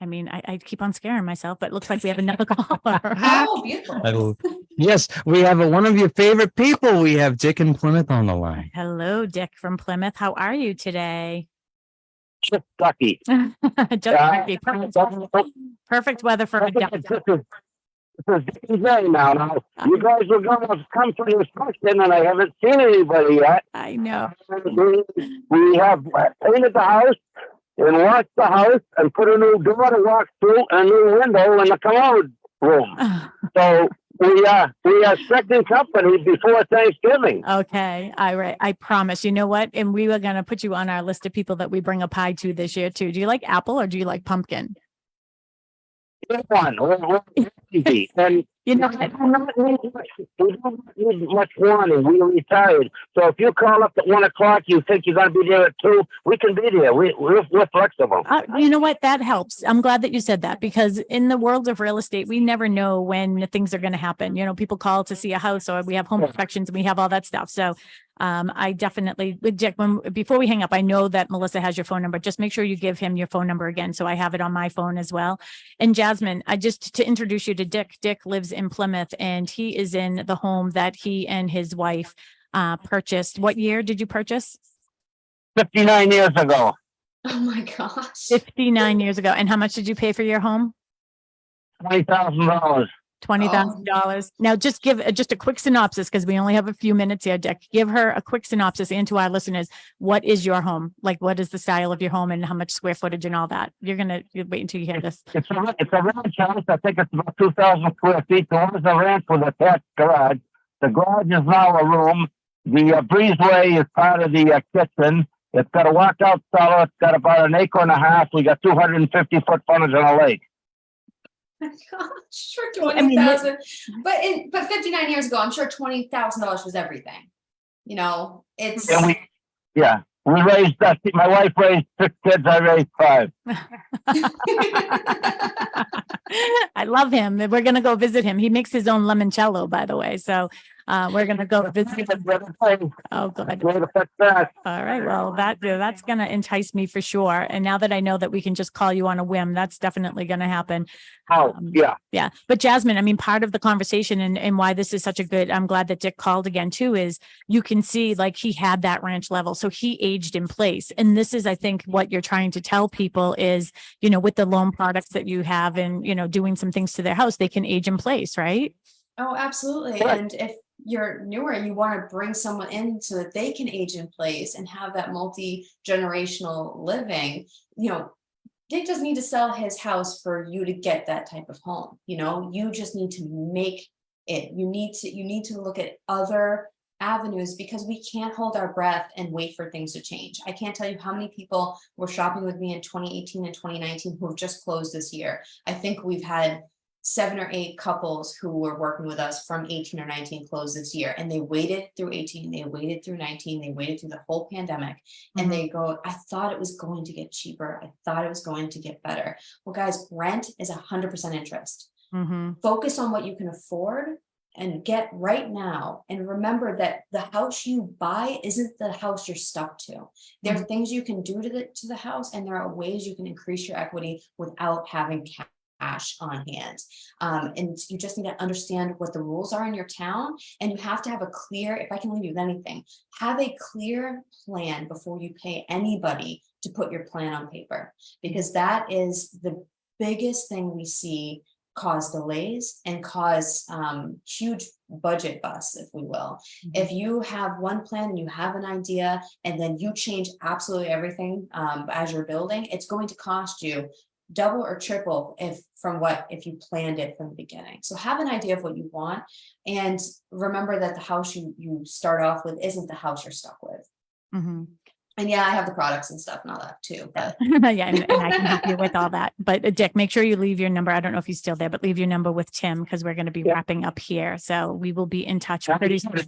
A: I mean, I keep on scaring myself, but it looks like we have another caller.
C: Oh, beautiful.
E: Yes, we have one of your favorite people. We have Dick in Plymouth on the line.
A: Hello, Dick from Plymouth. How are you today?
H: Just lucky.
A: Perfect weather for a duck.
H: This is day now. You guys are going to come for this question, and I haven't seen anybody yet.
A: I know.
H: We have painted the house and washed the house and put a new door to walk through and a new window in the commode room. So we are expecting company before Thanksgiving.
A: Okay. All right. I promise. You know what? And we were going to put you on our list of people that we bring a pie to this year too. Do you like apple or do you like pumpkin?
H: One. Easy. And
A: we
H: don't need much warning. We retired. So if you call up at 1 o'clock, you think you're going to be there at 2, we can be there. We're flexible.
A: You know what? That helps. I'm glad that you said that, because in the world of real estate, we never know when things are going to happen. People call to see a house, or we have home inspections and we have all that stuff. So I definitely, with Dick, before we hang up, I know that Melissa has your phone number. Just make sure you give him your phone number again, so I have it on my phone as well. And Jazmine, to introduce you to Dick. Dick lives in Plymouth, and he is in the home that he and his wife purchased. What year did you purchase?
H: 59 years ago.
C: Oh my gosh.
A: 59 years ago. And how much did you pay for your home?
H: $20,000.
A: $20,000. Now just give just a quick synopsis because we only have a few minutes here, Dick. Give her a quick synopsis and to our listeners. What is your home? Like, what is the style of your home and how much square footage and all that? You're wait until you hear this.
H: It's a ranch house. I think it's about 2,000 square feet. There was a ranch with a attached garage. The garage is now a room. The breezeway is part of the kitchen. It's got a walkout cellar. It's got about an acre and a half. We got 250-foot frontage on a lake.
C: My gosh, for 20,000. But 59 years ago, I'm sure $20,000 was everything. You know, it's.
H: And we raised, my wife raised 6 kids. I raised 5.
A: I love him. We're going to go visit him. He makes his own limoncello, by the way. So we're going to go visit him. Oh, good. All right. Well, that's going to entice me for sure. And now that I know that we can just call you on a whim, that's definitely going to happen.
H: Yeah.
A: Yeah. But Jazmine, I mean, part of the conversation and why this is such a good, I'm glad that Dick called again too, is you can see like he had that ranch level. So he aged in place. And this is, I think, what you're trying to tell people is, you know, with the loan products that you have and, you know, doing some things to their house, they can age in place, right?
C: Oh, absolutely. And if you're newer, you want to bring someone in so that they can age in place and have that multi-generational living, you know, Dick doesn't need to sell his house for you to get that type of home. You know, you just need to make it. You need to look at other avenues because we can't hold our breath and wait for things to change. I can't tell you how many people were shopping with me in 2018 and 2019 who have just closed this year. I think we've had 7 or 8 couples who were working with us from 18 or 19 close this year, and they waited through 18, they waited through 19, they waited through the whole pandemic, and they go, I thought it was going to get cheaper. I thought it was going to get better. Well, guys, rent is 100% interest. Focus on what you can afford and get right now. And remember that the house you buy isn't the house you're stuck to. There are things you can do to the house, and there are ways you can increase your equity without having cash on hand. And you just need to understand what the rules are in your town. And you have to have a clear, if I can leave you with anything, have a clear plan before you pay anybody to put your plan on paper, because that is the biggest thing we see cause delays and cause huge budget busts, if we will. If you have one plan and you have an idea and then you change absolutely everything as you're building, it's going to cost you double or triple if you planned it from the beginning. So have an idea of what you want, and remember that the house you start off with isn't the house you're stuck with. And yeah, I have the products and stuff and all that too. But
A: yeah, and I can help you with all that. But Dick, make sure you leave your number. I don't know if he's still there, but leave your number with Tim because we're going to be wrapping up here. So we will be in touch pretty soon.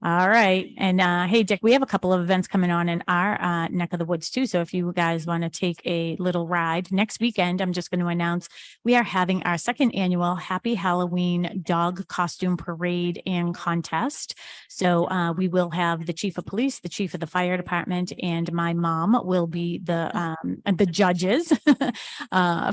A: All right. And hey, Dick, we have a couple of events coming on in our neck of the woods too. So if you guys want to take a little ride next weekend, I'm just going to announce we are having our 2nd annual Happy Halloween Dog Costume Parade and Contest. So we will have the chief of police, the chief of the fire department, and my mom will be the judges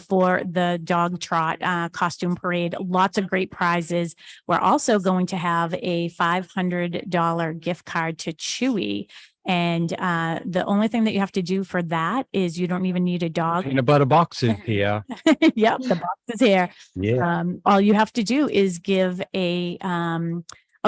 A: for the dog trot costume parade. Lots of great prizes. We're also going to have a $500 gift card to Chewy. And the only thing that you have to do for that is you don't even need a dog.
E: Peanut butter box is here.
A: Yep, the box is here.
E: Yeah.
A: All you have to do is give a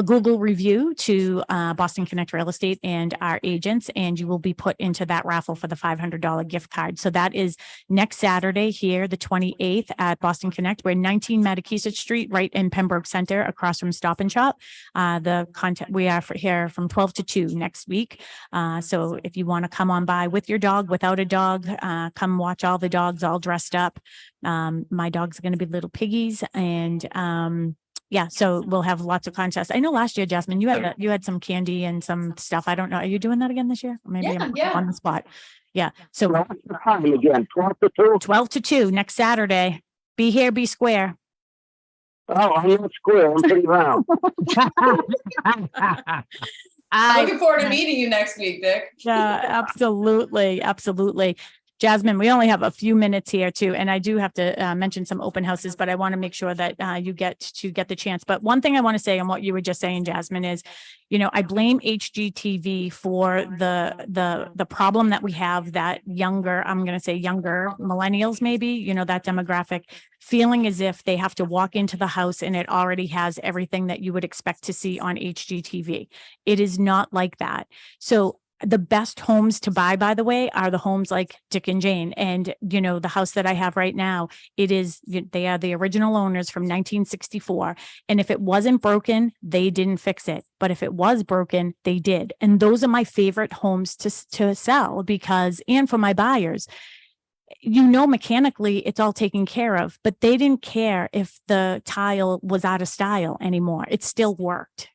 A: Google review to Boston Connect Real Estate and our agents, and you will be put into that raffle for the $500 gift card. So that is next Saturday here, the 28th at Boston Connect. We're 19 Mattakesett Street, right in Pembroke Center, across from Stop and Shop. We are here from 12 to 2 next week. So if you want to come on by with your dog, without a dog, come watch all the dogs all dressed up. My dogs are going to be little piggies, and yeah, so we'll have lots of contests. I know last year, Jazmine, you had some candy and some stuff. I don't know. Are you doing that again this year? Or maybe I'm on the spot. Yeah. So
H: what's the time again? 12 to 2?
A: 12 to 2 next Saturday. Be here, be square.
H: Oh, I'm not square. I'm pretty round.
C: I'm looking forward to meeting you next week, Dick.
A: Yeah, absolutely. Absolutely. Jazmine, we only have a few minutes here too, and I do have to mention some open houses, but I want to make sure that you get the chance. But one thing I want to say on what you were just saying, Jazmine, is, I blame HGTV for the problem that we have, that younger, I'm going to say younger millennials, maybe, that demographic, feeling as if they have to walk into the house and it already has everything that you would expect to see on HGTV. It is not like that. So the best homes to buy, by the way, are the homes like Dick and Jane. And, the house that I have right now, they are the original owners from 1964. And if it wasn't broken, they didn't fix it. But if it was broken, they did. And those are my favorite homes to sell and for my buyers, mechanically it's all taken care of, but they didn't care if the tile was out of style anymore. It still worked.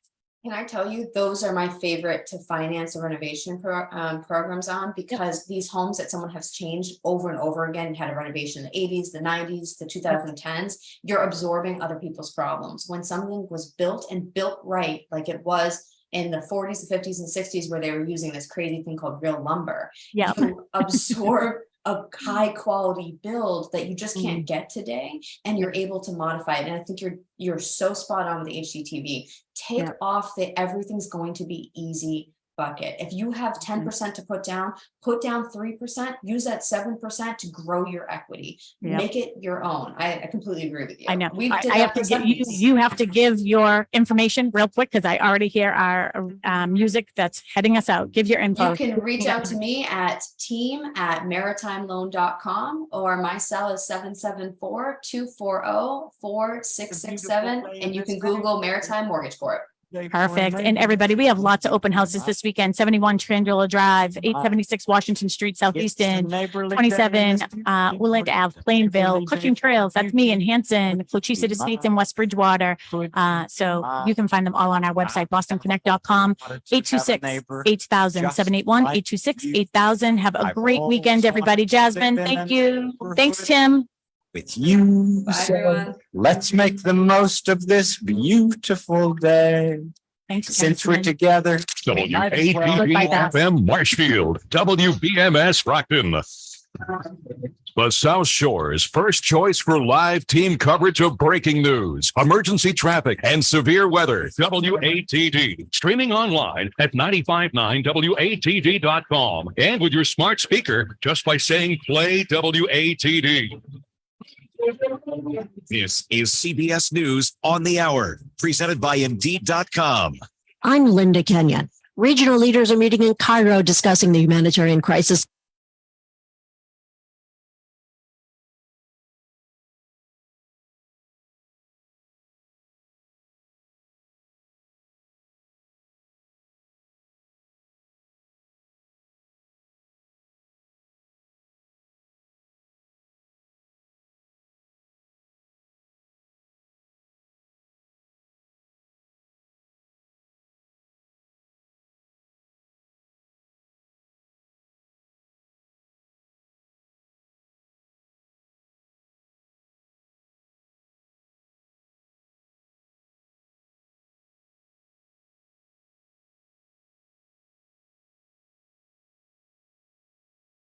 C: Can I tell you, those are my favorite to finance a renovation programs on, because these homes that someone has changed over and over again, had a renovation in the 80s, the 90s, the 2010s, you're absorbing other people's problems. When something was built and built right, like it was in the 40s, the 50s, and 60s, where they were using this crazy thing called real lumber, you absorb a high quality build that you just can't get today, and you're able to modify it. And I think you're so spot on with the HGTV. Take off the everything's going to be easy bucket. If you have 10% to put down 3%, use that 7% to grow your equity. Make it your own. I completely agree with you.
A: I know. I have to give you have to give your information real quick, because I already hear our music that's heading us out. Give your info.
C: You can reach out to me at team@maritimeloan.com, or my cell is 774-240-4667, and you can Google Maritime Mortgage Corp.
A: Perfect. And everybody, we have lots of open houses this weekend: 71 Trandula Drive, 876 Washington Street, Southeastern, 27 Woodland Ave, Plainville, Cushing Trails. That's me in Hanson, Cochise Estates in West Bridgewater. So you can find them all on our website, bostonconnect.com, 826-8000, 781-826-8000. Have a great weekend, everybody. Jazmine, thank you. Thanks, Tim.
I: With you.
C: Bye, everyone.
I: Let's make the most of this beautiful day.
A: Thanks,
I: Since we're
A: Jazmine.
I: together.
A: Goodbye, Beth.
F: FM Marshfield, WBMS Rockton. The South Shore's first choice for live team coverage of breaking news, emergency traffic, and severe weather. WATD. Streaming online at 959WATD.com. And with your smart speaker, just by saying play WATD.
J: This is CBS News on the Hour, presented by Indeed.com.
K: I'm Linda Kenyon. Regional leaders are meeting in Cairo discussing the humanitarian crisis